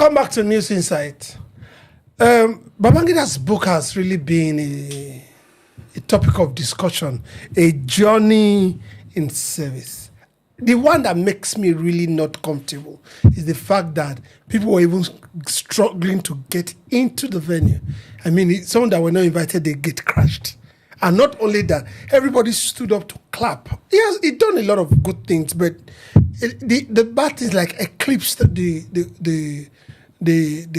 Welcome back to News Insight. Babangida's book has really been a topic of discussion, a journey in service. The one that makes me really not comfortable is the fact that people were even struggling to get into the venue. I mean, some that were not invited, they get crashed. And not only that, everybody stood up to clap. He done a lot of good things, but the bad things like eclipsed the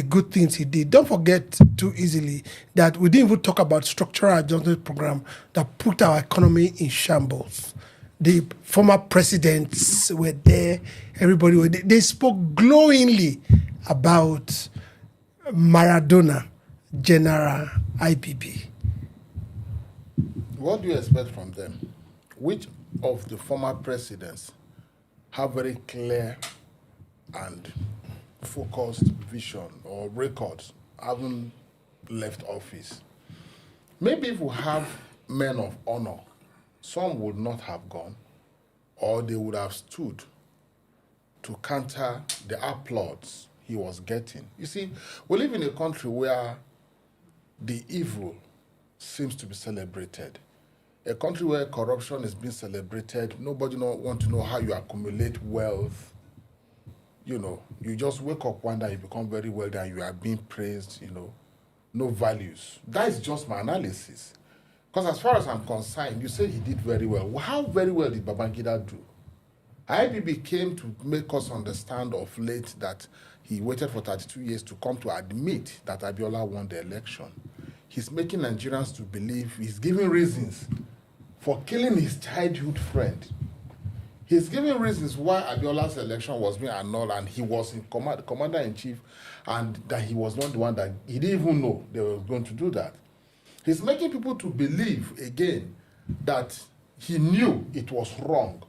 good things he did. Don't forget too easily that we didn't even talk about structural adjustment program that put our economy in shambles. The former presidents were there. Everybody were there. They spoke glowingly about Maradona, General IBB. What do you expect from them? Which of the former presidents have very clear and focused vision or records having left office? Maybe if we have men of honor, some would not have gone, or they would have stood to counter the applause he was getting. You see, we live in a country where the evil seems to be celebrated. A country where corruption is being celebrated, nobody want to know how you accumulate wealth. You know, you just wake up one day, you become very wealthy and you are being praised, no values. That is just my analysis. Because as far as I'm concerned, you say he did very well. How very well did Babangida do? IBB came to make us understand of late that he waited for 32 years to come to admit that Abiola won the election. He's making Nigerians to believe, he's giving reasons for killing his childhood friend. He's giving reasons why Abiola's election was being annulled and he was in commander-in-chief and that he was not the one that, he didn't even know they were going to do that. He's making people to believe again that he knew it was wrong,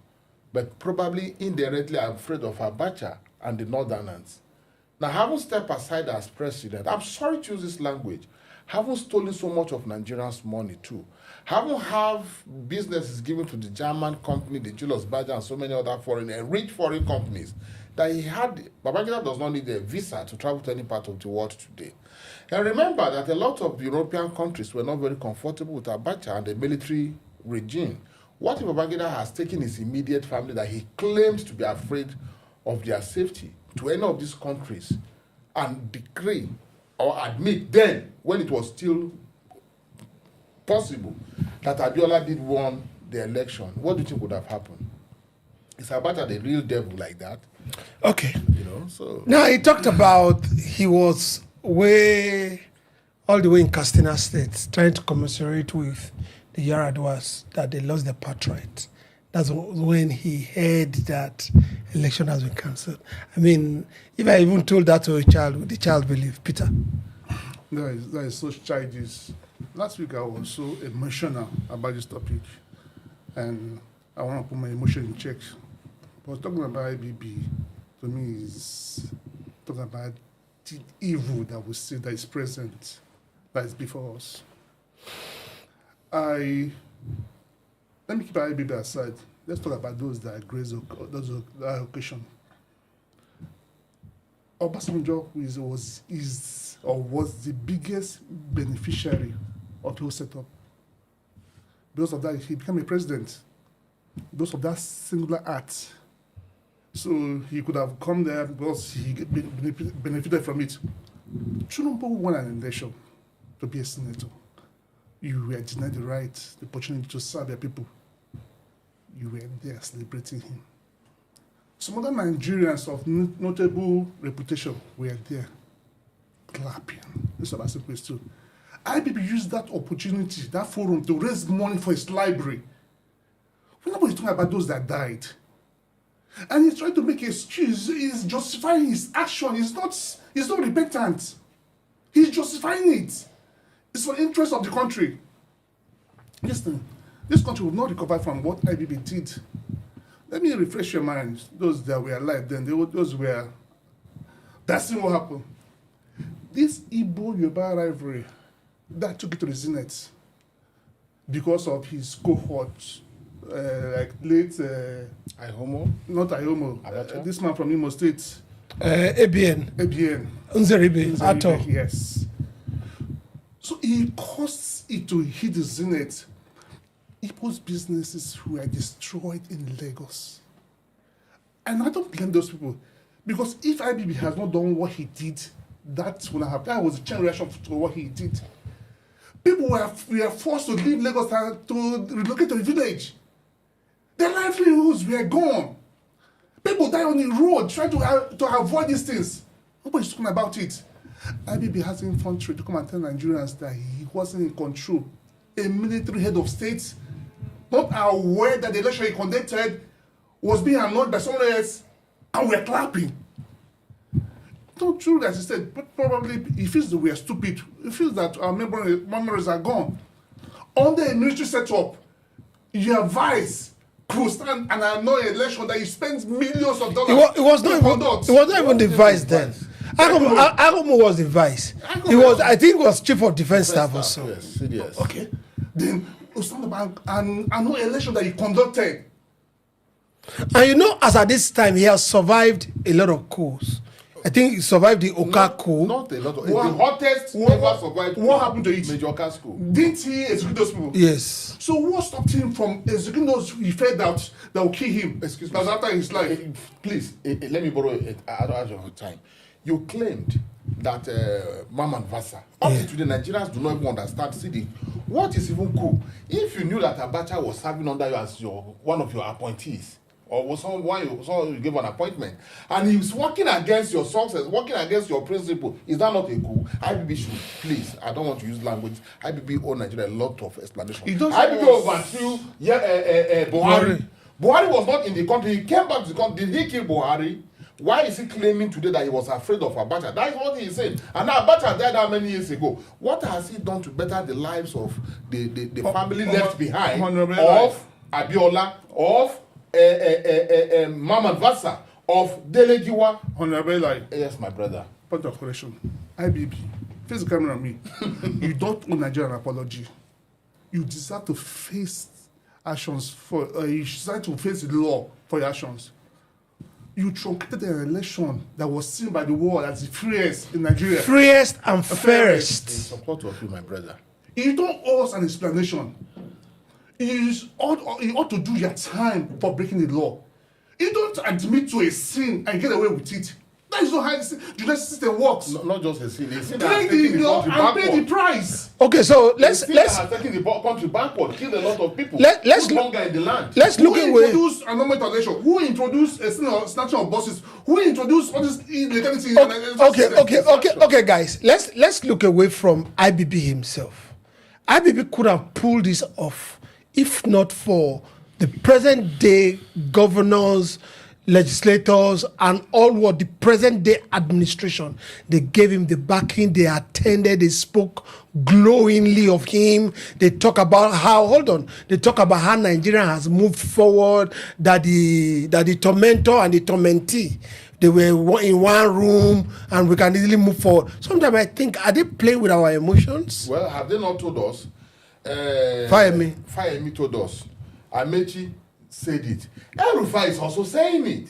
but probably indirectly afraid of Abacha and the Northerners. Now, having stepped aside as president, I'm sorry to use this language, haven't stolen so much of Nigerians' money too. Haven't have businesses given to the German company, the Julius Baja, and so many other rich foreign companies that he had. Babangida does not need a visa to travel to any part of the world today. And remember that a lot of European countries were not very comfortable with Abacha and the military regime. What if Babangida has taken his immediate family that he claimed to be afraid of their safety to any of these countries and decree or admit then, when it was still possible, that Abiola did won the election? What do you think would have happened? Is Abacha the real devil like that? Okay. So now he talked about he was all the way in Castina State trying to commiserate with the Yaradwas that they lost their birthright. That's when he heard that election has been cancelled. I mean, if I even told that to a child, would the child believe? Peter? That is so childish. Last week I was so emotional about this topic, and I want to put my emotion in check. But talking about IBB, to me, is talking about the evil that we see that is present, that is before us. Let me keep IBB aside. Let's talk about those that grace that occasion. Obasanjo was the biggest beneficiary of the whole setup. Because of that, he became a president. Because of that singular act. So he could have come there because he benefited from it. Chunumpo won an election to be a senator. You were denied the right, the opportunity to serve your people. You were there celebrating him. Some other Nigerians of notable reputation were there clapping. This is what I too. IBB used that opportunity, that forum, to raise money for his library. Nobody's talking about those that died. And he's trying to make an excuse. He's justifying his action. He's not repentant. He's justifying it. It's for the interest of the country. Listen, this country will not recover from what IBB did. Let me refresh your mind. Those that were alive then, that's what happened. This Igbo-Yoruba rivalry that took it to the zenith because of his cohort, like late Ihomo? Not Ihomo. This man from Imo State. ABN. ABN. Nzeribe. Ato. Yes. So he caused it to hit the zenith. People's businesses were destroyed in Lagos. And I don't blame those people. Because if IBB has not done what he did, that would have happened. That was a chain reaction to what he did. People were forced to leave Lagos and to relocate to the village. Their livelihoods were gone. People die on the road trying to avoid these things. Nobody's talking about it. IBB has infantry to come and tell Nigerians that he wasn't in control. A military head of state, not aware that the election he conducted was being annoyed by someone else, and we're clapping. Not true, as he said, but probably he feels that we are stupid. He feels that our memories are gone. Under a military setup, your vice could stand and annoy an election that you spent millions of dollars. It was not even the vice then. Agomo was the vice. He was, I think, was chief of defense staff or so. Yes. Okay. Then it's not about an election that he conducted. And you know, as at this time, he has survived a lot of coups. I think he survived the Oka coup. Not a lot of the hottest ever survived. What happened to it? Major Oka coup. Didn't he execute those people? Yes. So what stopped him from executing those he felt that will kill him? Excuse me. That's after his life. Please, let me borrow it out of your time. You claimed that Maman Vasa. Up to today, Nigerians do not even understand. See, what is even cool? If you knew that Abacha was serving under you as one of your appointees, or was someone you gave an appointment, and he was working against your success, working against your principle, is that not a coup? IBB should, please, I don't want to use language. IBB owe Nigeria a lot of explanation. IBB overthrew Buhari. Buhari was not in the country. He came back to the country. Did he kill Buhari? Why is he claiming today that he was afraid of Abacha? That is what he is saying. And now Abacha died how many years ago? What has he done to better the lives of the family left behind of Abiola, of Mamman Vasa, of Delegiwa? Honorable Lai. Yes, my brother. Point of correction. IBB, face the camera on me. You don't owe Nigeria an apology. You deserve to face actions for. You deserve to face the law for your actions. You truncated an election that was seen by the world as the freest in Nigeria. Freest and fairest. In support of you, my brother. You don't owe us an explanation. You ought to do your time for breaking the law. You don't admit to a sin and get away with it. That is not how the judicial system works. No, not just a sin. Break the law and pay the price. Okay, so let's has taken the country backward, killed a lot of people. Let's no longer in the land. Let's look at who introduced annulment election. Who introduced a snatching of buses? Who introduced all this illegality? Okay, guys. Let's look away from IBB himself. IBB could have pulled this off if not for the present day governors, legislators, and all what the present day administration. They gave him the backing, they attended, they spoke glowingly of him. They talk about how Nigeria has moved forward, that the tormentor and the tormentee, they were in one room and we can easily move forward. Sometimes I think, are they playing with our emotions? Well, have they not told us? Fayemi told us. Amechi said it. El-Rufai is also saying it.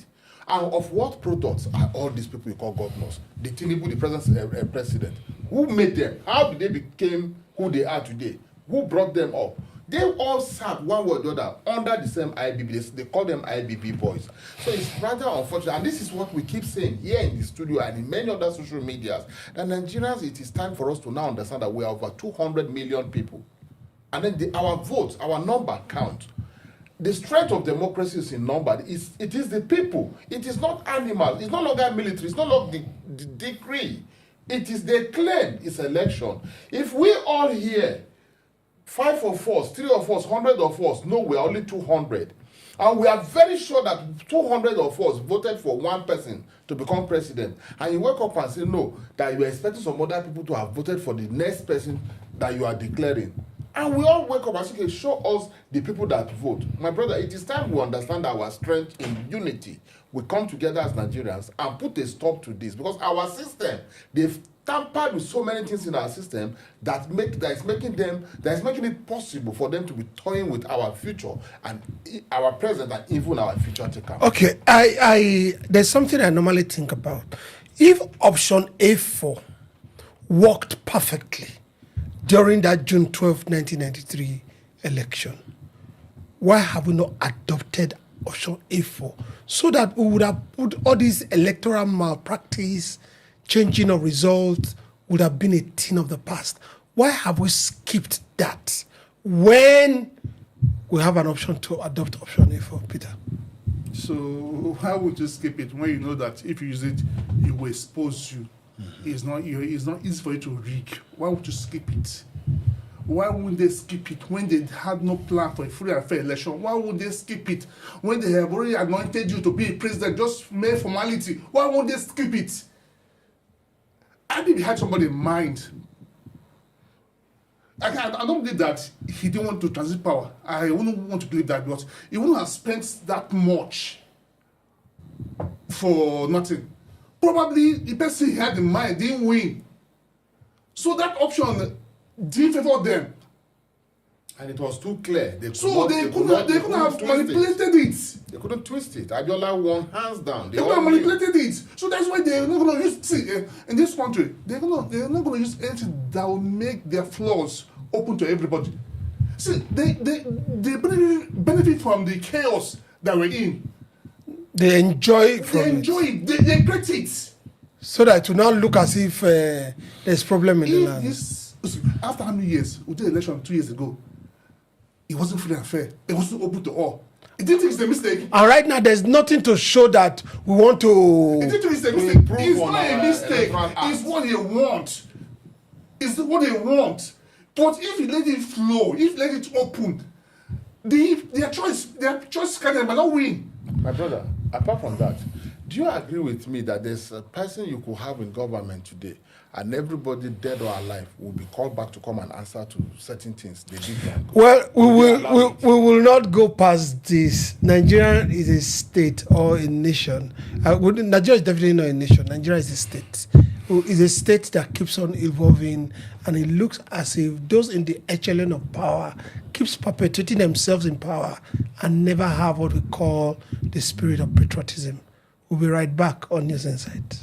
And of what products are all these people you call governors? The Tinubu, the present president. Who made them? How did they become who they are today? Who brought them up? They all sat one way or the other under the same IBB. They call them IBB boys. So it's rather unfortunate. And this is what we keep saying here in the studio and in many other social medias. That Nigerians, it is time for us to now understand that we are over 200 million people. And then our votes, our number count. The strength of democracy is in number. It is the people. It is not animals. It's no longer military. It's no longer the decree. It is the claim. It's election. If we all here, 5 of us, 3 of us, 100 of us, no, we are only 200. And we are very sure that 200 of us voted for one person to become president. And you wake up and say no, that you are expecting some other people to have voted for the next person that you are declaring. And we all wake up and say, okay, show us the people that vote. My brother, it is time we understand our strength in unity. We come together as Nigerians and put a stop to this. Because our system, they've tampered with so many things in our system that is making it possible for them to be toying with our future and our present and even our future to come. Okay, I there's something I normally think about. If option A4 worked perfectly during that June 12, 1993 election, why have we not adopted option A4 so that we would have put all these electoral malpractice, changing of results would have been a thing of the past? Why have we skipped that when we have an option to adopt option A4, Peter? So why would you skip it when you know that if you use it, it will expose you? It's not easy for you to rig. Why would you skip it? Why wouldn't they skip it when they had no plan for a free and fair election? Why would they skip it when they have already anointed you to be a president, just mere formality? Why won't they skip it? IBB had somebody in mind. I don't believe that he didn't want to transit power. I wouldn't want to believe that, because he wouldn't have spent that much for nothing. Probably the person he had in mind didn't win. So that option didn't favor them. And it was too clear. They couldn't have manipulated it. They couldn't twist it. Abiola won hands down. They could have manipulated it. So that's why they're not going to use, in this country, they're not going to use anything that will make their flaws open to everybody. See, they benefit from the chaos that we're in. They enjoy They from enjoy it. it. They get it. So that it will not look as if there's problem in the land. After how many years? We did election 2 years ago. It wasn't free and fair. It wasn't open to all. It didn't think it's a mistake. And right now, there's nothing to show that we want to. It didn't think it's a mistake. It's not a mistake. It's what they want. It's what they want. But if you let it flow, if you let it open, their choice can might not win. My brother, apart from that, do you agree with me that there's a person you could have in government today and everybody dead or alive will be called back to come and answer to certain things they did wrong? Well, we will not go past this. Nigeria is a state or a nation. Nigeria is definitely not a nation. Nigeria is a state. It's a state that keeps on evolving, and it looks as if those in the echelon of power keeps perpetuating themselves in power and never have what we call the spirit of patriotism. We'll be right back on News Insight.